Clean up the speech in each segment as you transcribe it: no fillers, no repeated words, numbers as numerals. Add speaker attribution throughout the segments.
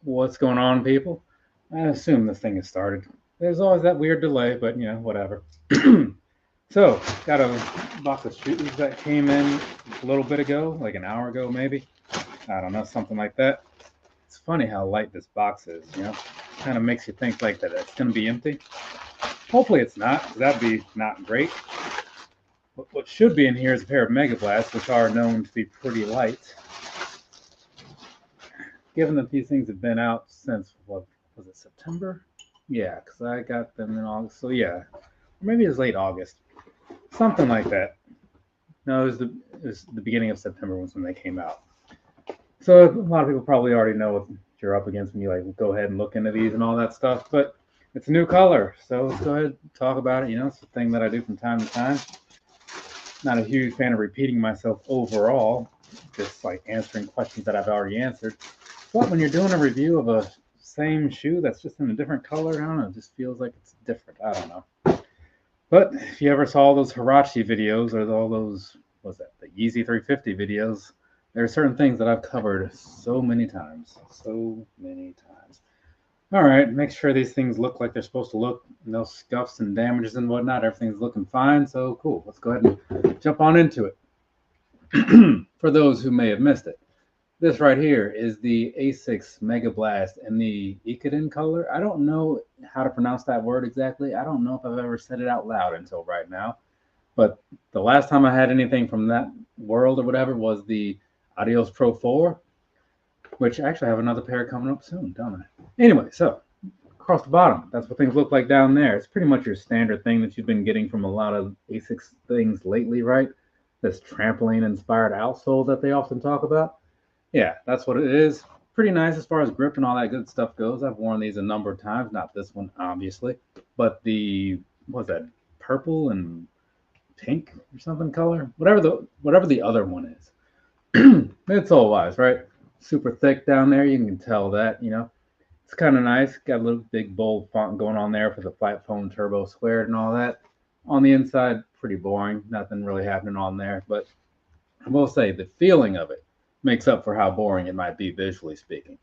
Speaker 1: What's going on, people? I assume this thing has started. There's always that weird delay, but whatever. So, got a box of shoes that came in a little bit ago, like an hour ago, maybe. I don't know, something like that. It's funny how light this box is. Kind of makes you think like that it's going to be empty. Hopefully it's not, 'cause that'd be not great. What should be in here is a pair of megablasts, which are known to be pretty light. Given that these things have been out since, what was it, September? Yeah, because I got them in August. So yeah, or maybe it was late August, something like that. No, it was the beginning of September was when they came out. So a lot of people probably already know what you're up against when you like go ahead and look into these and all that stuff. But it's a new color, so let's go ahead and talk about it. It's a thing that I do from time to time. Not a huge fan of repeating myself overall, just like answering questions that I've already answered. But when you're doing a review of a same shoe that's just in a different color, I don't know, it just feels like it's different. I don't know. But if you ever saw those Hirachi videos or all those, what's that, the Yeezy 350 videos, there are certain things that I've covered so many times. So many times. All right, make sure these things look like they're supposed to look. No scuffs and damages and whatnot. Everything's looking fine. So cool. Let's go ahead and jump on into it. For those who may have missed it, this right here is the asics megablast in the ekiden color. I don't know how to pronounce that word exactly. I don't know if I've ever said it out loud until right now. But the last time I had anything from that world or whatever was the Adios Pro 4, which actually I have another pair coming up soon, don't I? Anyway, so across the bottom, that's what things look like down there. It's pretty much your standard thing that you've been getting from a lot of asics things lately, right? This trampoline inspired outsole that they often talk about. Yeah, that's what it is. Pretty nice as far as grip and all that good stuff goes. I've worn these a number of times, not this one obviously, but the what's that, purple and pink or something color, whatever the other one is. It's all wise, right? Super thick down there. You can tell that. It's kind of nice. Got a little big bold font going on there for the flat foam turbo squared and all that. On the inside, pretty boring. Nothing really happening on there. But I will say the feeling of it makes up for how boring it might be visually speaking.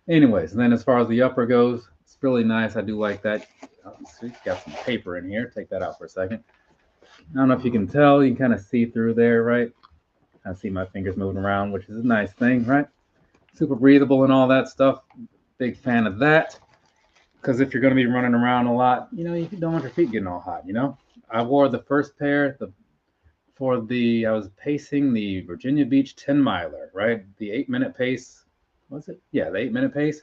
Speaker 1: Anyways, and then as far as the upper goes, it's really nice. I do like that. See, got some paper in here. Take that out for a second. I don't know if you can tell. You can kind of see through there, right? I see my fingers moving around, which is a nice thing, right? Super breathable and all that stuff. Big fan of that. Because if you're going to be running around a lot, you don't want your feet getting all hot. I wore the first pair I was pacing the Virginia Beach 10 miler, right? The 8-minute pace, was it? Yeah, the 8-minute pace.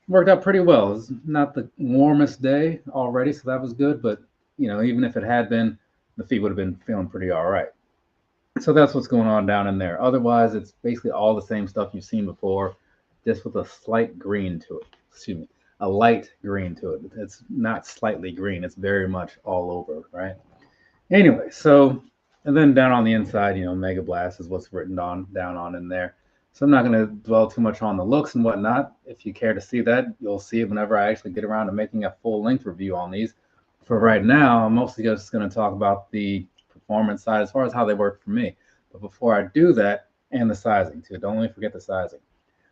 Speaker 1: Worked out pretty well. It was not the warmest day already, so that was good. But, even if it had been, the feet would have been feeling pretty all right. So that's what's going on down in there. Otherwise, it's basically all the same stuff you've seen before, just with a slight green to it. Excuse me, a light green to it. It's not slightly green. It's very much all over, right? Anyway, so, and then down on the inside, Megablast is what's written down on in there. So I'm not going to dwell too much on the looks and whatnot. If you care to see that, you'll see it whenever I actually get around to making a full-length review on these. For right now, I'm mostly just going to talk about the performance side as far as how they work for me. But before I do that, and the sizing too, don't only forget the sizing.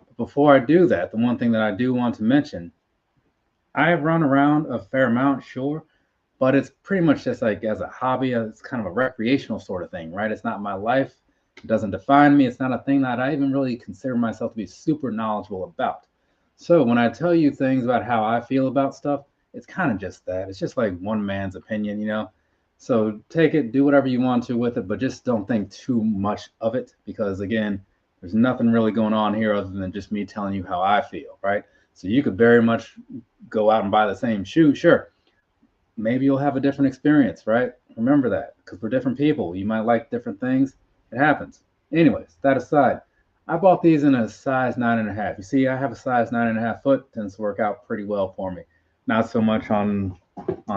Speaker 1: But before I do that, the one thing that I do want to mention, I run around a fair amount, sure, but it's pretty much just like as a hobby. It's kind of a recreational sort of thing, right? It's not my life. It doesn't define me. It's not a thing that I even really consider myself to be super knowledgeable about. So when I tell you things about how I feel about stuff, it's kind of just that. It's just like one man's opinion. So take it, do whatever you want to with it, but just don't think too much of it because, again, there's nothing really going on here other than just me telling you how I feel, right? So you could very much go out and buy the same shoe. Sure, maybe you'll have a different experience, right? Remember that because we're different people. You might like different things. It happens. Anyways, that aside, I bought these in a size 9.5. You see, I have a size 9.5 foot. Tends to work out pretty well for me. Not so much on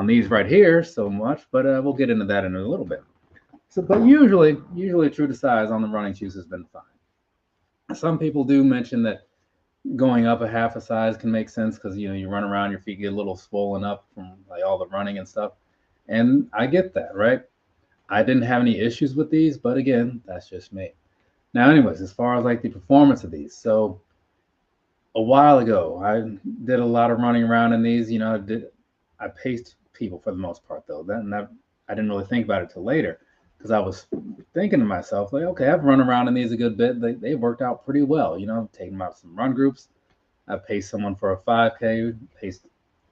Speaker 1: these right here so much, but we'll get into that in a little bit. So, but usually true to size on the running shoes has been fine. Some people do mention that going up a half a size can make sense because you run around, your feet get a little swollen up from like all the running and stuff, and I get that, right? I didn't have any issues with these, but again, that's just me. Now, anyways, as far as like the performance of these, so a while ago. I did a lot of running around in these. I paced people for the most part though. I didn't really think about it till later because I was thinking to myself like, okay, I've run around in these a good bit. They worked out pretty well. Taking them out some run groups. I paced someone for a 5K, paced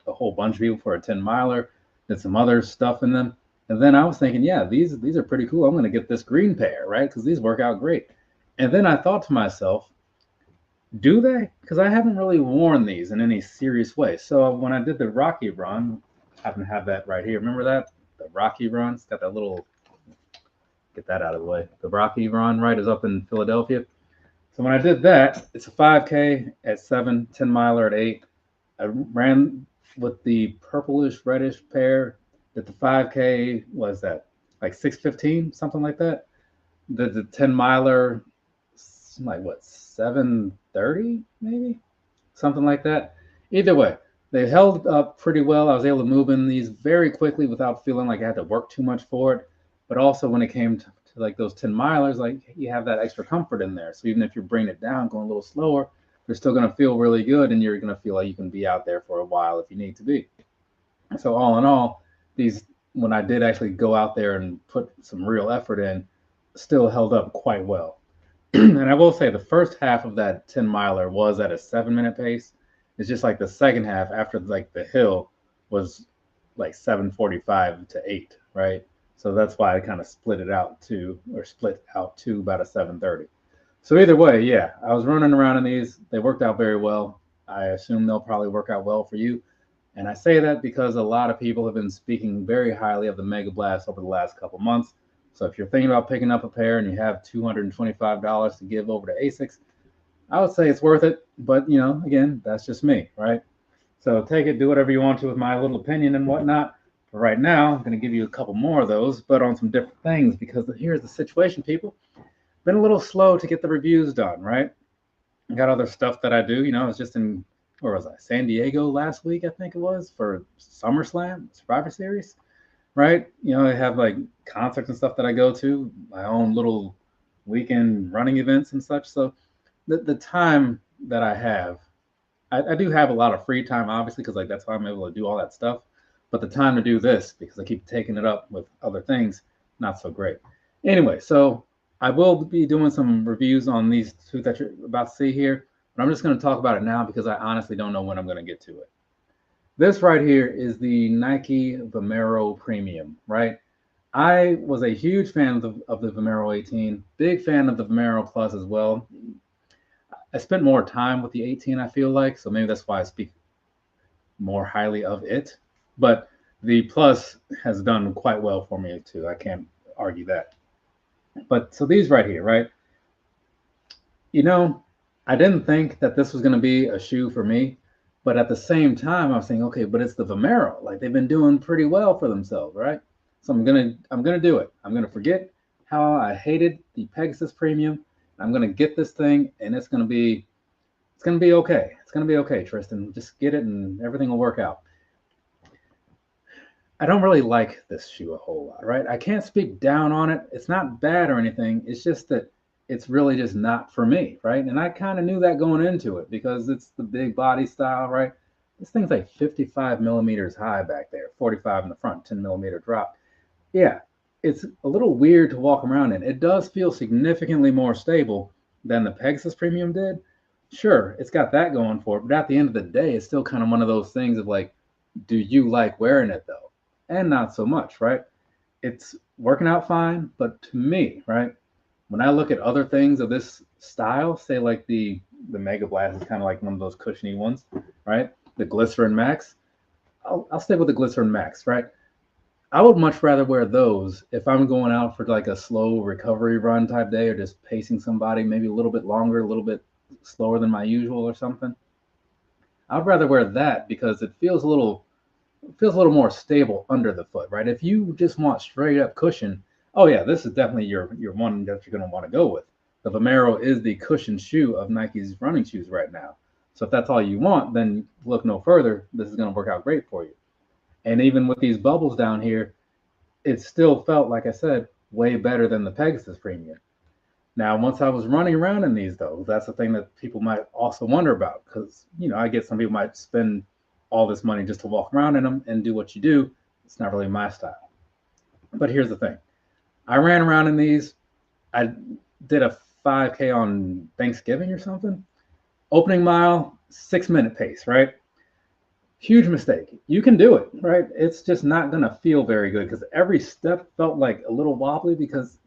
Speaker 1: a whole bunch of people for a 10 miler, did some other stuff in them. And then I was thinking, yeah, these are pretty cool. I'm going to get this green pair, right? Because these work out great. And then I thought to myself, do they? Because I haven't really worn these in any serious way. So when I did the Rocky run, I happen to have that right here. Remember that? The Rocky run? It's got that little, get that out of the way. The Rocky run, right, is up in Philadelphia. So when I did that, it's a 5K at 7, 10 miler at 8. I ran with the purplish reddish pair. Did the 5K, was that like 6:15, something like that? The 10 miler, like what, 7:30 maybe, something like that. Either way, they held up pretty well. I was able to move in these very quickly without feeling like I had to work too much for it. But also when it came to like those 10 milers, like you have that extra comfort in there. So even if you're bringing it down, going a little slower, you're still going to feel really good, and you're going to feel like you can be out there for a while if you need to be. So all in all, these, when I did actually go out there and put some real effort in, still held up quite well. And I will say the first half of that 10 miler was at a 7-minute pace. It's just like the second half after like the hill was like 7:45 to 8, right? So that's why I kind of split out to about a 7:30. So either way, yeah, I was running around in these. They worked out very well. I assume they'll probably work out well for you. And I say that because a lot of people have been speaking very highly of the megablast over the last couple months. So if you're thinking about picking up a pair and you have $225 to give over to asics, I would say it's worth it. But, again, that's just me, right? So take it, do whatever you want to with my little opinion and whatnot. But right now, I'm going to give you a couple more of those, but on some different things, because here's the situation, people. Been a little slow to get the reviews done, right? I got other stuff that I do. I was just in, where was I? San Diego last week, I think it was, for SummerSlam, Survivor Series, right? I have like concerts and stuff that I go to, my own little weekend running events and such. So the time that I have, I do have a lot of free time, obviously, because like that's why I'm able to do all that stuff. But the time to do this, because I keep taking it up with other things, not so great. Anyway, so I will be doing some reviews on these two that you're about to see here, but I'm just going to talk about it now because I honestly don't know when I'm going to get to it. This right here is the Nike Vomero Premium, right? I was a huge fan of the Vomero 18, big fan of the Vomero Plus as well. I spent more time with the 18, I feel like, so maybe that's why I speak more highly of it. But the Plus has done quite well for me too. I can't argue that. But so these right here, right? I didn't think that this was going to be a shoe for me, but at the same time, I was saying, okay, but it's the Vomero. Like they've been doing pretty well for themselves, right? So I'm gonna do it. I'm gonna forget how I hated the Pegasus Premium. I'm gonna get this thing, and it's gonna be okay. It's gonna be okay, Tristan. Just get it, and everything will work out. I don't really like this shoe a whole lot, right? I can't speak down on it. It's not bad or anything. It's just that it's really just not for me, right? And I kind of knew that going into it because it's the big body style, right? This thing's like 55 millimeters high back there, 45 in the front, 10 millimeter drop. Yeah, it's a little weird to walk around in. It does feel significantly more stable than the Pegasus Premium did. Sure, it's got that going for it, but at the end of the day, it's still kind of one of those things of like, do you like wearing it though? And not so much, right? It's working out fine, but to me, right, when I look at other things of this style, say like the megablast is kind of like one of those cushiony ones, right? The Glycerin Max, I'll stick with the Glycerin Max, right? I would much rather wear those if I'm going out for like a slow recovery run type day or just pacing somebody maybe a little bit longer, a little bit slower than my usual or something. I'd rather wear that because it feels a little more stable under the foot, right? If you just want straight up cushion, oh yeah, this is definitely your one that you're going to want to go with. The Vomero is the cushion shoe of Nike's running shoes right now. So if that's all you want, then look no further. This is going to work out great for you. And even with these bubbles down here, it still felt, like I said, way better than the Pegasus Premium. Now, once I was running around in these, though, that's the thing that people might also wonder about, because I get some people might spend all this money just to walk around in them and do what you do. It's not really my style. But here's the thing: I ran around in these. I did a 5K on Thanksgiving or something. Opening mile, 6 minute pace, right? Huge mistake. You can do it, right? It's just not going to feel very good because every step felt like a little wobbly because,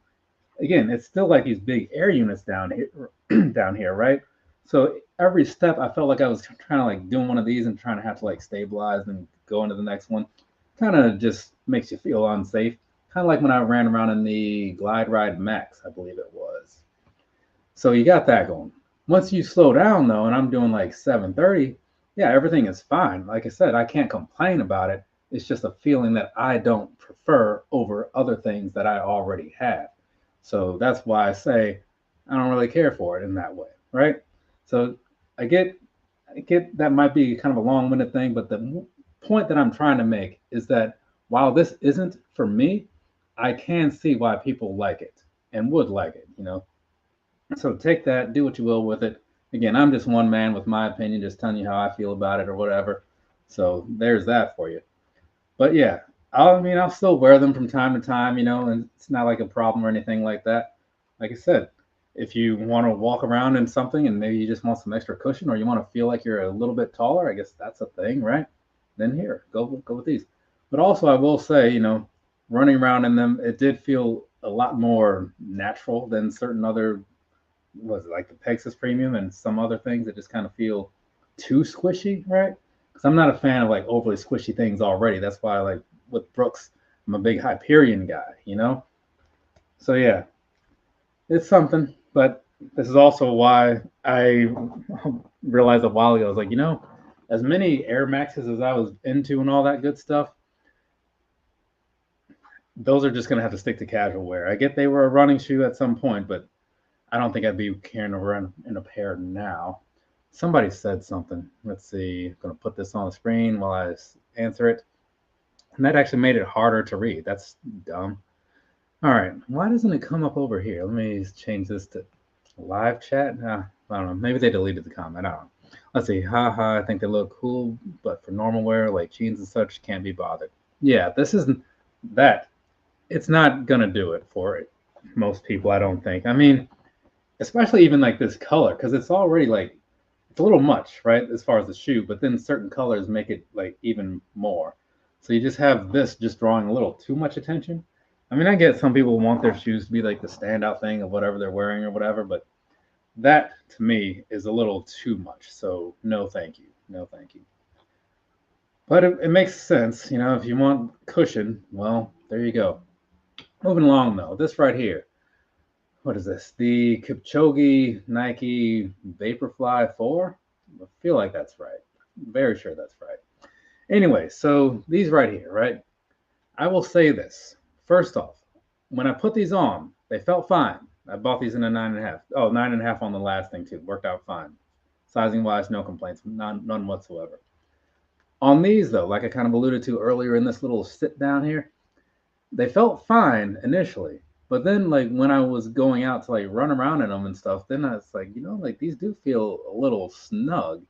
Speaker 1: again, it's still like these big air units down here, down here, right? So every step I felt like I was trying to like doing one of these and trying to have to like stabilize and go into the next one. Kind of just makes you feel unsafe. Kind of like when I ran around in the Glide Ride Max, I believe it was. So you got that going. Once you slow down though, and I'm doing like 730, yeah, everything is fine. Like I said, I can't complain about it. It's just a feeling that I don't prefer over other things that I already have. So that's why I say I don't really care for it in that way, right? So I get that might be kind of a long-winded thing, but the point that I'm trying to make is that while this isn't for me, I can see why people like it and would like it. So take that, do what you will with it. Again, I'm just one man with my opinion, just telling you how I feel about it or whatever. So there's that for you. But yeah, I'll still wear them from time to time, and it's not like a problem or anything like that. Like I said, if you want to walk around in something and maybe you just want some extra cushion or you want to feel like you're a little bit taller, I guess that's a thing, right? Then here, go with these. But also, I will say, running around in them, it did feel a lot more natural than certain other, was it like the Pegasus Premium and some other things that just kind of feel too squishy, right? Because I'm not a fan of like overly squishy things already. That's why, like with Brooks, I'm a big Hyperion guy. So yeah, it's something. But this is also why I realized a while ago, I was like, as many Air Maxes as I was into and all that good stuff, those are just gonna have to stick to casual wear. I get they were a running shoe at some point, but I don't think I'd be carrying around in a pair now. Somebody said something. Let's see. I'm going to put this on the screen while I answer it. And that actually made it harder to read. That's dumb. All right. Why doesn't it come up over here? Let me change this to live chat. I don't know. Maybe they deleted the comment. I don't know. Let's see. Haha. I think they look cool, but for normal wear, like jeans and such, can't be bothered. Yeah, this isn't that. It's not going to do it for it. Most people, I don't think. I mean, especially even like this color, because it's already like it's a little much, right, as far as the shoe, but then certain colors make it like even more. So you just have this just drawing a little too much attention. I mean, I get some people want their shoes to be like the standout thing of whatever they're wearing or whatever, but that to me is a little too much. So no thank you. No thank you. But it makes sense, if you want cushion, well, there you go. Moving along though, this right here, what is this? The Kipchoge Nike Vaporfly 4? I feel like that's right. Very sure that's right. Anyway, so these right here, right? I will say this. First off, when I put these on, they felt fine. I bought these in a 9.5. Oh, 9.5 on the last thing too. Worked out fine. Sizing wise, no complaints, none whatsoever. On these though, like I kind of alluded to earlier in this little sit down here, they felt fine initially. But then, like when I was going out to like run around in them and stuff, then I was like, like these do feel a little snug,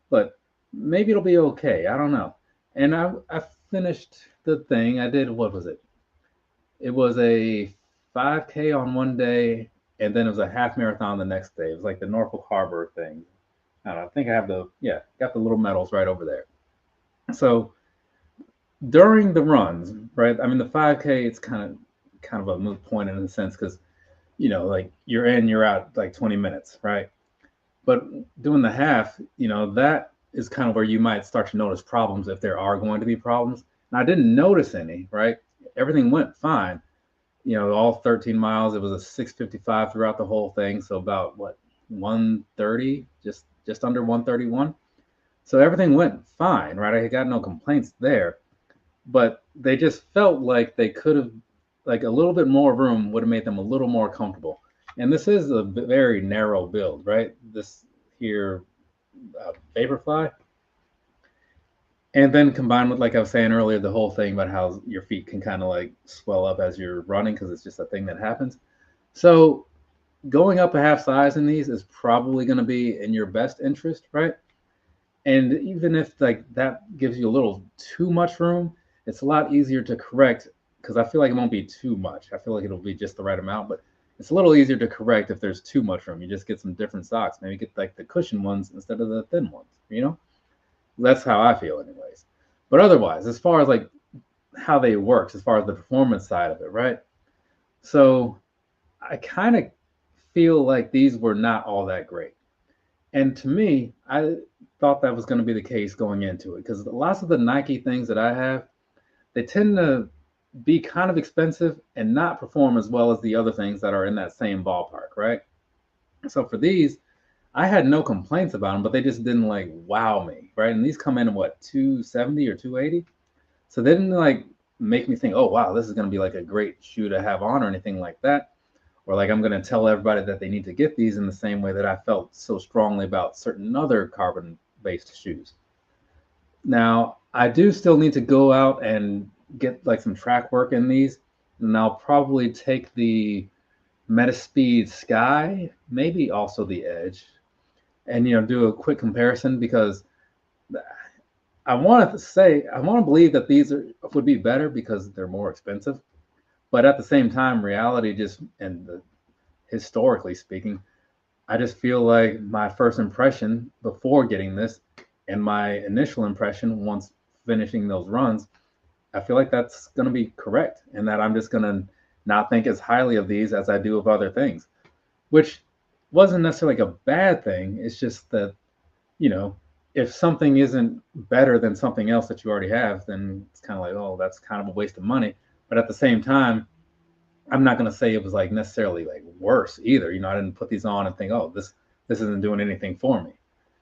Speaker 1: but maybe it'll be okay. I don't know. And I finished the thing. I did, what was it? It was a 5K on one day, and then it was a half marathon the next day. It was like the Norfolk Harbor thing. I don't know. I think I have got the little medals right over there. So during the runs, right? I mean, the 5K, it's kind of a moot point in a sense because like you're in, you're out like 20 minutes, right? But doing the half, that is kind of where you might start to notice problems if there are going to be problems. And I didn't notice any, right? Everything went fine. All 13 miles, it was a 6:55 throughout the whole thing. So about what, 130, just under 131. So everything went fine, right? I got no complaints there. But they just felt like they could have, like a little bit more room would have made them a little more comfortable. And this is a very narrow build, right? This here, Vaporfly. And then combined with, like I was saying earlier, the whole thing about how your feet can kind of like swell up as you're running because it's just a thing that happens. So going up a half size in these is probably going to be in your best interest, right? And even if like that gives you a little too much room, it's a lot easier to correct because I feel like it won't be too much. I feel like it'll be just the right amount, but it's a little easier to correct if there's too much room. You just get some different socks. Maybe get like the cushion ones instead of the thin ones, you know? That's how I feel anyways. But otherwise, as far as like how they work, as far as the performance side of it, right? So I kind of feel like these were not all that great. And to me, I thought that was going to be the case going into it because lots of the Nike things that I have, they tend to be kind of expensive and not perform as well as the other things that are in that same ballpark, right? So for these, I had no complaints about them, but they just didn't like wow me, right? And these come in at what, 270 or 280? So they didn't like make me think, oh wow, this is going to be like a great shoe to have on or anything like that. Or like I'm going to tell everybody that they need to get these in the same way that I felt so strongly about certain other carbon-based shoes. Now, I do still need to go out and get like some track work in these, and I'll probably take the Metaspeed Sky, maybe also the Edge, and do a quick comparison because I want to say I want to believe that would be better because they're more expensive, but at the same time, reality just historically speaking, I just feel like my first impression before getting this and my initial impression once finishing those runs, I feel like that's going to be correct and that I'm just going to not think as highly of these as I do of other things, which wasn't necessarily like a bad thing. It's just that, if something isn't better than something else that you already have, then it's kind of like, oh, that's kind of a waste of money. But at the same time, I'm not going to say it was like necessarily like worse either. I didn't put these on and think, oh, this isn't doing anything for me,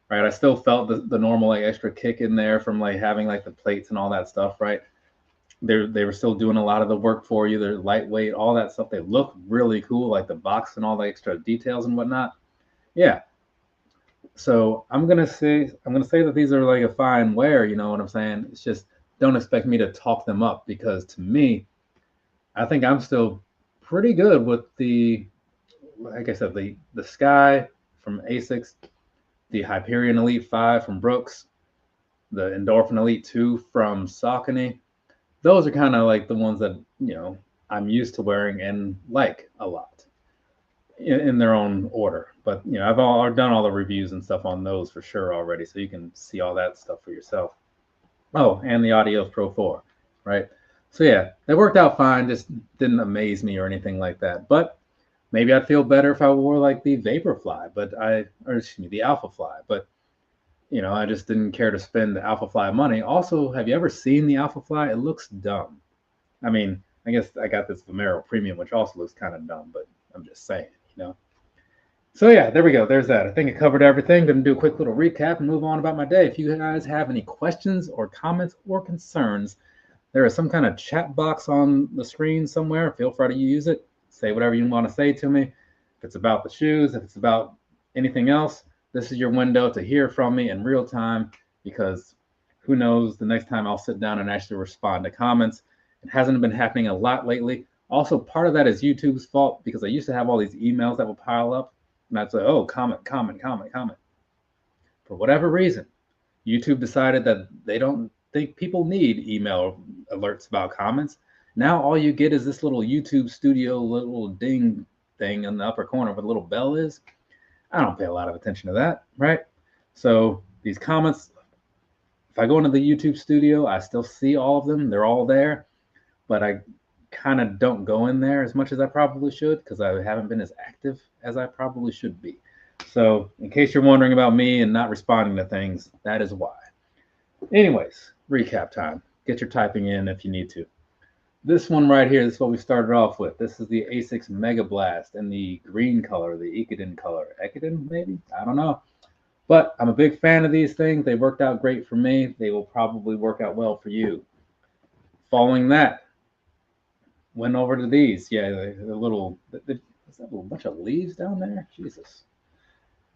Speaker 1: right? I still felt the normal like extra kick in there from like having like the plates and all that stuff, right? They were still doing a lot of the work for you. They're lightweight, all that stuff. They look really cool, like the box and all the extra details and whatnot. Yeah. So I'm gonna say that these are like a fine wear. You know what I'm saying? It's just don't expect me to talk them up because to me, I think I'm still pretty good with like I said, the Sky from Asics, the Hyperion Elite 5 from Brooks, the Endorphin Elite 2 from Saucony. Those are kind of like the ones that, I'm used to wearing and like a lot in their own order. But, I've done all the reviews and stuff on those for sure already, so you can see all that stuff for yourself. Oh, and the Adios Pro 4, right? So yeah, they worked out fine, just didn't amaze me or anything like that. But maybe I'd feel better if I wore like the Vaporfly, the Alpha Fly. But I just didn't care to spend the Alpha Fly money. Also, have you ever seen the Alpha Fly? It looks dumb. I mean, I guess I got this Vomero Premium, which also looks kind of dumb, but I'm just saying. So yeah, there we go. There's that. I think I covered everything. Going to do a quick little recap and move on about my day. If you guys have any questions or comments or concerns, there is some kind of chat box on the screen somewhere. Feel free to use it. Say whatever you want to say to me. If it's about the shoes, if it's about anything else, this is your window to hear from me in real time because who knows the next time I'll sit down and actually respond to comments. It hasn't been happening a lot lately. Also, part of that is YouTube's fault because I used to have all these emails that would pile up and I'd say, oh, comment. For whatever reason, YouTube decided that they don't think people need email alerts about comments. Now all you get is this little YouTube Studio little ding thing in the upper corner where the little bell is. I don't pay a lot of attention to that, right? So these comments, if I go into the YouTube Studio, I still see all of them. They're all there, but I kind of don't go in there as much as I probably should because I haven't been as active as I probably should be. So in case you're wondering about me and not responding to things, that is why. Anyways, recap time. Get your typing in if you need to. This one right here, this is what we started off with. This is the asics megablast in the green color, the ekiden color. Ekiden, maybe? I don't know. But I'm a big fan of these things. They worked out great for me. They will probably work out well for you. Following that, went over to these. Yeah, the little, is that a little bunch of leaves down there? Jesus.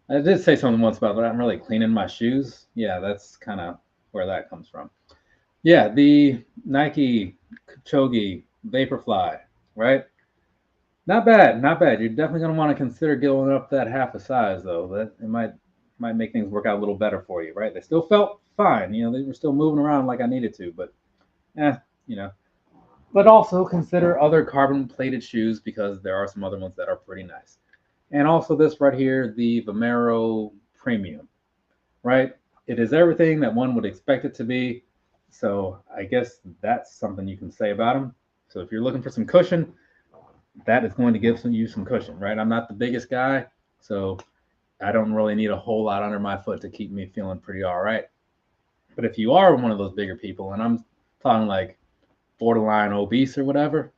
Speaker 1: I did say something once about that I'm really cleaning my shoes. Yeah, that's kind of where that comes from. Yeah, the Nike Kchogi Vaporfly, right? Not bad, not bad. You're definitely gonna want to consider going up that half a size though. That it might make things work out a little better for you, right? They still felt fine, you know, they were still moving around like I needed to, but you know. But also consider other carbon plated shoes because there are some other ones that are pretty nice. And also this right here, the Vomero Premium, right? It is everything that one would expect it to be. So I guess that's something you can say about them. So if you're looking for some cushion, that is going to give you some cushion, right? I'm not the biggest guy, so I don't really need a whole lot under my foot to keep me feeling pretty all right. But if you are one of those bigger people, and I'm talking like borderline obese or whatever,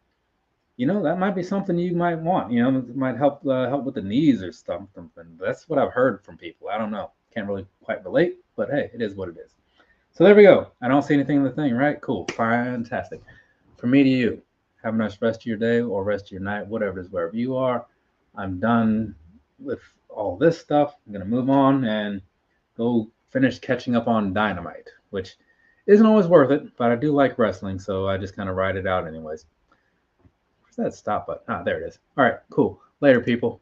Speaker 1: that might be something you might want. It might help with the knees or something. That's what I've heard from people. I don't know. Can't really quite relate, but hey, it is what it is. So there we go. I don't see anything in the thing, right? Cool. Fantastic. From me to you, have a nice rest of your day or rest of your night, whatever it is, wherever you are. I'm done with all this stuff. I'm going to move on and go finish catching up on Dynamite, which isn't always worth it, but I do like wrestling, so I just kind of ride it out anyways. Where's that stop button? Ah, there it is. All right, cool. Later, people.